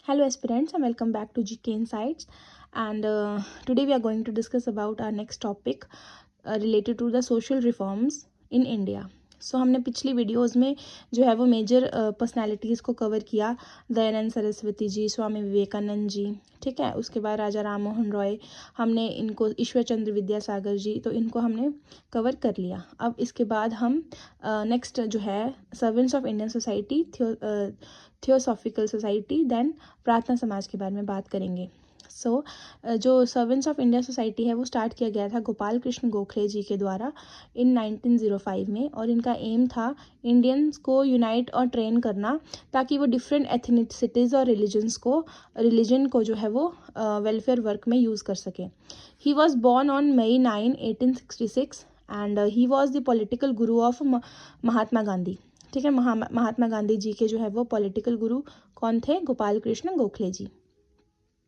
Hello aspirants and welcome back to GK Insights, and today we are going to discuss about our next topic related to the social reforms in India. सो हमने पिछली videos में जो है वो major personalities को cover किया, दयानंद सरस्वती जी, स्वामी विवेकानंद जी, ठीक है। उसके बाद राजा राम मोहन रॉय, हमने इनको, ईश्वर चंद्र विद्यासागर जी, तो इनको हमने कवर कर लिया। अब इसके बाद हम नेक्स्ट जो है Servants of Indian Society, Theosophical Society, then Prarthana Samaj के बारे में बात करेंगे। सो जो सर्वेंट्स ऑफ इंडिया सोसाइटी है वो स्टार्ट किया गया था गोपाल कृष्ण गोखले जी के द्वारा इन 1905 में, और इनका एम था इंडियंस को यूनाइट और ट्रेन करना ताकि वो डिफरेंट एथनिसिटीज़ और रिलीजन को जो है वो वेलफेयर वर्क में यूज़ कर सके। He was born on May 9, 1866 and he was the political guru of Mahatma Gandhi, ठीक है। महात्मा गांधी जी के जो है वो पॉलिटिकल गुरु कौन थे? Gopal Krishna Gokhale ji.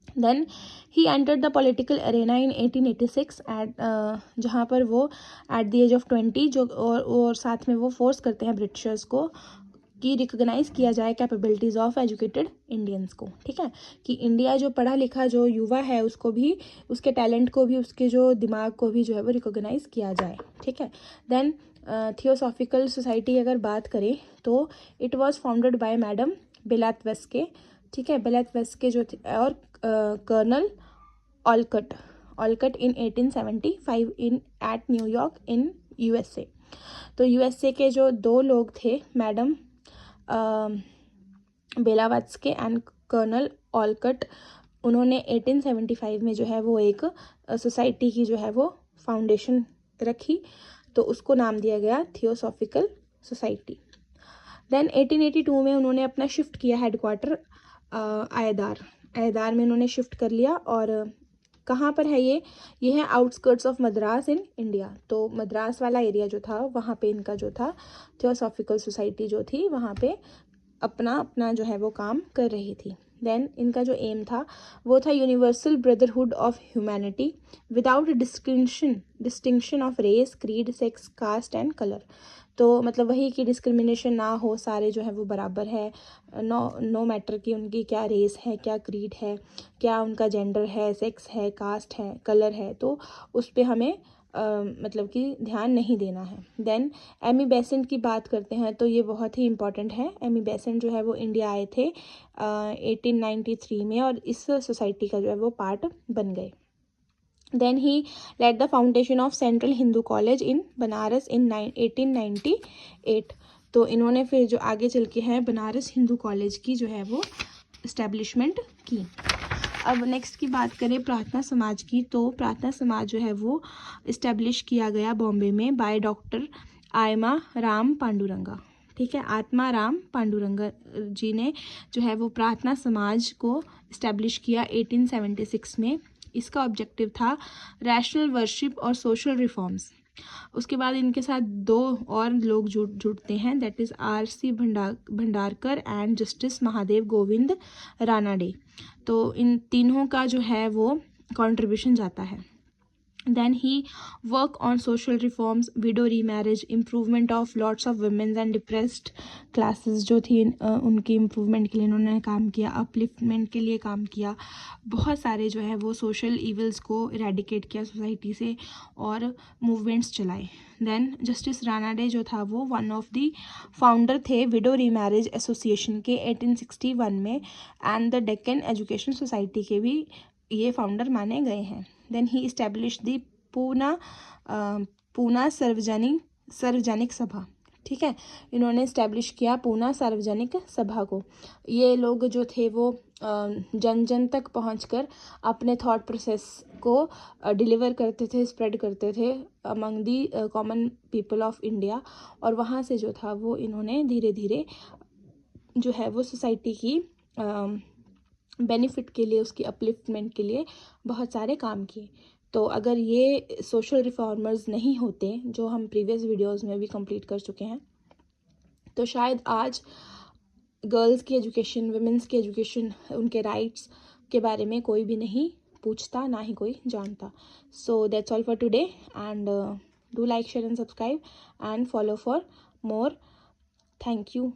Then he entered the political arena in 1886 at जहाँ पर वो एट द एज ऑफ 20 जो और साथ में वो फोर्स करते हैं ब्रिटिशर्स को कि रिकॉग्नाइज किया जाए कैपेबिलिटीज़ ऑफ एजुकेटेड इंडियंस को, ठीक है। कि इंडिया जो पढ़ा लिखा जो युवा है उसको भी, उसके टैलेंट को भी, उसके जो दिमाग को भी जो है वो रिकॉग्नाइज किया जाए, ठीक है। देन थियोसॉफिकल सोसाइटी अगर बात करें तो it was founded by Madam Blavatsky, ठीक है। ब्लैथवेस्के जो थे, और Colonel Olcott in 1875 in at New York in USA. तो यूएसए के जो दो लोग थे, Madam Blavatsky and Colonel Olcott, उन्होंने 1875 में जो है वो एक सोसाइटी की जो है वो फाउंडेशन रखी, तो उसको नाम दिया गया थियोसॉफिकल सोसाइटी। देन 1882 में उन्होंने अपना शिफ्ट किया हेडक्वार्टर आयदार में उन्होंने शिफ्ट कर लिया। और कहाँ पर है ये है outskirts of Madras in India. तो मद्रास वाला एरिया जो था वहाँ पे इनका जो था थियोसॉफिकल सोसाइटी जो थी वहाँ पे अपना जो है वो काम कर रही थी। देन इनका जो एम था वो था universal brotherhood of humanity without distinction of race, creed, sex, caste and colour. तो मतलब वही कि डिस्क्रिमिनेशन ना हो, सारे जो है वो बराबर है, नो मैटर कि उनकी क्या रेस है, क्या क्रीड है, क्या उनका जेंडर है, सेक्स है, कास्ट है, कलर है, तो उस पर हमें मतलब कि ध्यान नहीं देना है। देन एमी बेसेंट की बात करते हैं तो ये बहुत ही इंपॉर्टेंट है। एमी बेसेंट जो है वो इंडिया आए थे 1893 में और इस सोसाइटी का जो है वो पार्ट बन गए। Then he led the foundation of Central Hindu College in Banaras in 1898। तो इन्होंने फिर जो आगे चल के है बनारस हिंदू कॉलेज की जो है वो इस्टेब्लिशमेंट की। अब नेक्स्ट की बात करें प्रार्थना समाज की, तो प्रार्थना समाज जो है वो इस्टेब्लिश किया गया बॉम्बे में बाय डॉक्टर आत्मा राम पांडुरंगा, ठीक है। आत्मा राम पांडुरंगा जी ने जो है वो प्रार्थना समाज को इस्टेब्लिश किया 1876 में। इसका ऑब्जेक्टिव था रैशनल वर्शिप और सोशल रिफॉर्म्स। उसके बाद इनके साथ दो और लोग जुड़ते हैं, that is RC. Bhandarkar and justice Mahadev Govind Ranade. तो इन तीनों का जो है वो कंट्रीब्यूशन जाता है। Then he work on social reforms, widow remarriage, improvement of lots of womens and depressed classes जो थी उनकी इम्प्रूवमेंट के लिए इन्होंने काम किया, अपलिफ्टमेंट के लिए काम किया, बहुत सारे जो है वो सोशल इवल्स को इरेडिकेट किया सोसाइटी से और मूवमेंट्स चलाए। देन जस्टिस रानाडे जो था वो वन ऑफ द फाउंडर थे विडो रीमैरिज एसोसिएशन के 1861 में, and the Deccan education society के भी ये फाउंडर माने गए हैं। देन ही इस्टेब्लिश दी पूना सार्वजनिक सभा, ठीक है। इन्होंने इस्टेब्लिश किया पूना सार्वजनिक सभा को। ये लोग जो थे वो जन जन तक पहुंचकर अपने थॉट प्रोसेस को डिलीवर करते थे, स्प्रेड करते थे among the common people of India. और वहाँ से जो था वो इन्होंने धीरे धीरे जो है वो सोसाइटी की बेनिफिट के लिए, उसकी अपलिफ्टमेंट के लिए बहुत सारे काम किए। तो अगर ये सोशल रिफॉर्मर्स नहीं होते जो हम प्रीवियस वीडियोस में भी कंप्लीट कर चुके हैं, तो शायद आज गर्ल्स की एजुकेशन, वुमेन्स की एजुकेशन, उनके राइट्स के बारे में कोई भी नहीं पूछता, ना ही कोई जानता। So that's all for today and do like, share and subscribe and follow for more. Thank you.